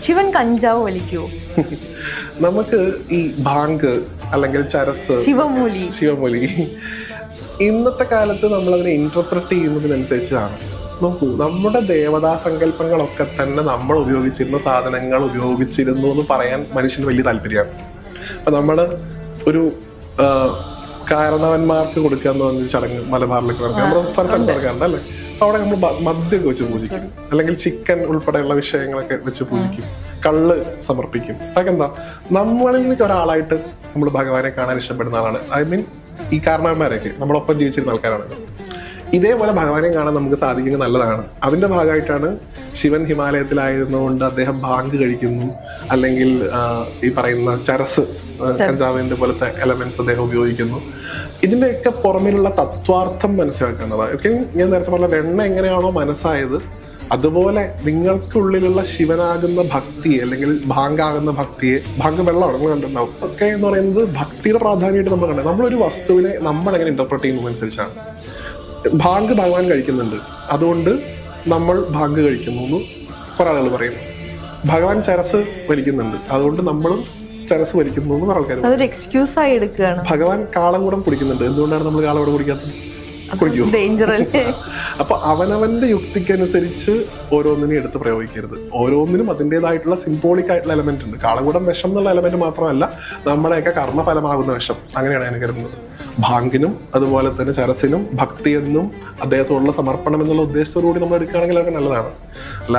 ശിവൻ കഞ്ചാവ് വലിക്കുവോ? നമുക്ക് ഈ ഭാങ്ക് അല്ലെങ്കിൽ ചരസ്, ശിവമൂലി ഇന്നത്തെ കാലത്ത് നമ്മൾ അതിനെ ഇന്റർപ്രറ്റ് ചെയ്യുന്നതിനനുസരിച്ചാണ്. നോക്കൂ, നമ്മുടെ ദേവതാ സങ്കല്പങ്ങളൊക്കെ തന്നെ നമ്മൾ ഉപയോഗിച്ചിരുന്ന സാധനങ്ങൾ ഉപയോഗിച്ചിരുന്നു എന്ന് പറയാൻ മനുഷ്യന് വലിയ താല്പര്യമാണ്. അപ്പൊ നമ്മള് ഒരു കാരണവന്മാർക്ക് കൊടുക്കുക എന്ന് പറഞ്ഞ ചടങ്ങ് മലബാറിലേക്ക് നടക്കുക, നമ്മുടെ പല സ്ഥലത്ത് നടക്കാറുണ്ട് അല്ലേ? അപ്പൊ അവിടെ നമ്മൾ മദ്യമൊക്കെ വെച്ച് പൂജിക്കും, അല്ലെങ്കിൽ ചിക്കൻ ഉൾപ്പെടെയുള്ള വിഷയങ്ങളൊക്കെ വെച്ച് പൂജിക്കും, കള്ള് സമർപ്പിക്കും. അതൊക്കെ എന്താ, നമ്മളിൽ നിന്നൊക്കെ ഒരാളായിട്ട് നമ്മൾ ഭഗവാനെ കാണാൻ ഇഷ്ടപ്പെടുന്ന ആളാണ്. ഐ മീൻ ഈ കാരണവന്മാരൊക്കെ നമ്മളൊപ്പം ജീവിച്ചിരുന്ന ആൾക്കാരാണ്. ഇതേപോലെ ഭഗവാനെ കാണാൻ നമുക്ക് സാധിക്കുന്നത് നല്ലതാണ്. അതിന്റെ ഭാഗമായിട്ടാണ് ശിവൻ ഹിമാലയത്തിലായിരുന്നുകൊണ്ട് അദ്ദേഹം ഭാങ്ക് കഴിക്കുന്നു, അല്ലെങ്കിൽ ഈ പറയുന്ന ചരസ്, കഞ്ചാവിന്റെ പോലത്തെ എലമെന്റ്സ് അദ്ദേഹം ഉപയോഗിക്കുന്നു. ഇതിന്റെയൊക്കെ പുറമിലുള്ള തത്വാർത്ഥം മനസ്സിലാക്കേണ്ടതാണ്. ഓക്കെ, ഞാൻ നേരത്തെ പറഞ്ഞ വെണ്ണ എങ്ങനെയാണോ മനസ്സായത്, അതുപോലെ നിങ്ങൾക്കുള്ളിലുള്ള ശിവനാകുന്ന ഭക്തിയെ, അല്ലെങ്കിൽ ഭാങ്കാകുന്ന ഭക്തിയെ, ഭാങ്ക് വെള്ളമാണ് നമ്മൾ കണ്ടിട്ടുണ്ടാവും. ഒക്കെ എന്ന് പറയുന്നത് ഭക്തിയുടെ പ്രാധാന്യമായിട്ട് നമ്മൾ കണ്ടത്. നമ്മളൊരു വസ്തുവിനെ നമ്മൾ എങ്ങനെ ഇന്റർപ്രറ്റ് ചെയ്യുന്നതനുസരിച്ചാണ്. ഭാങ്ക് ഭഗവാൻ കഴിക്കുന്നുണ്ട്, അതുകൊണ്ട് നമ്മൾ ഭാങ്ക് കഴിക്കുന്നു എന്ന് കുറെ ആളുകൾ പറയുന്നു. ഭഗവാൻ ചരസ് വലിക്കുന്നുണ്ട്, അതുകൊണ്ട് നമ്മളും ചരസ് വലിക്കുന്നു എന്ന് കുറെ ആൾക്കാർ എക്സ്ക്യൂസ് ആയി എടുക്കുകയാണ്. ഭഗവാൻ കാളകൂടം കുടിക്കുന്നുണ്ട്, എന്തുകൊണ്ടാണ് നമ്മൾ കാളകൂടം കുടിക്കാത്തത്? കുടിക്കൂ. അപ്പൊ അവനവന്റെ യുക്തിക്കനുസരിച്ച് ഓരോന്നിനും എടുത്ത് പ്രയോഗിക്കരുത്. ഓരോന്നിനും അതിൻ്റെതായിട്ടുള്ള സിംബോളിക് ആയിട്ടുള്ള എലമെന്റ് ഉണ്ട്. കാളകൂടം വിഷം എന്നുള്ള എലമെന്റ് മാത്രമല്ല, നമ്മുടെയൊക്കെ കർമ്മഫലമാകുന്ന വിഷം. അങ്ങനെയാണ് ഞാൻ കരുതുന്നത്. ഭാങ്കിനും അതുപോലെ തന്നെ ചരസിനും ഭക്തി എന്നും അദ്ദേഹത്തോടുള്ള സമർപ്പണം എന്നുള്ള ഉദ്ദേശത്തോടു കൂടി നമ്മൾ എടുക്കുകയാണെങ്കിൽ അതൊക്കെ നല്ലതാണ്. അല്ല